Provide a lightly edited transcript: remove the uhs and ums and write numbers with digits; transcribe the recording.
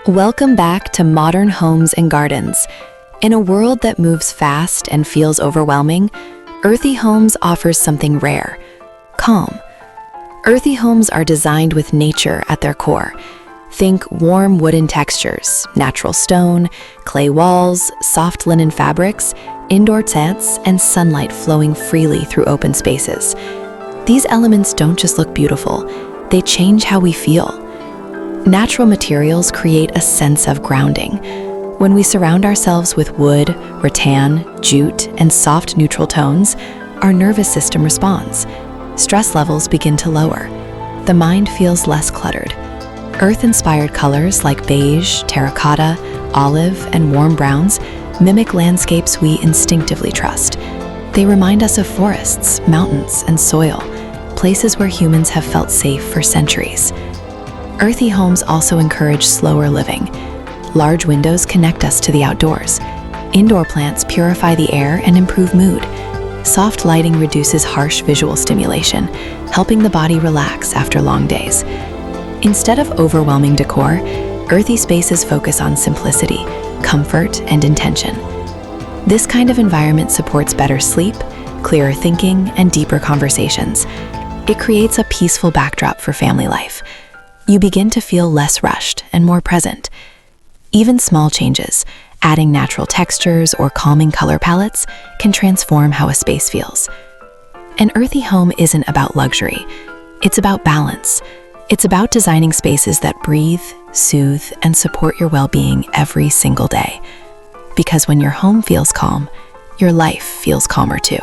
Welcome back to Modern Homes and Gardens. In a world that moves fast and feels overwhelming, Earthy Homes offers something rare: calm. Earthy homes are designed with nature at their core. Think warm wooden textures, natural stone, clay walls, soft linen fabrics, indoor plants, and sunlight flowing freely through open spaces. These elements don't just look beautiful, they change how we feel. Natural materials create a sense of grounding. When we surround ourselves with wood, rattan, jute, and soft neutral tones, our nervous system responds. Stress levels begin to lower. The mind feels less cluttered. Earth-inspired colors like beige, terracotta, olive, and warm browns mimic landscapes we instinctively trust. They remind us of forests, mountains, and soil, places where humans have felt safe for centuries. Earthy homes also encourage slower living. Large windows connect us to the outdoors. Indoor plants purify the air and improve mood. Soft lighting reduces harsh visual stimulation, helping the body relax after long days. Instead of overwhelming decor, earthy spaces focus on simplicity, comfort, and intention. This kind of environment supports better sleep, clearer thinking, and deeper conversations. It creates a peaceful backdrop for family life. You begin to feel less rushed and more present. Even small changes, adding natural textures or calming color palettes, can transform how a space feels. An earthy home isn't about luxury. It's about balance. It's about designing spaces that breathe, soothe, and support your well-being every single day. Because when your home feels calm, your life feels calmer too.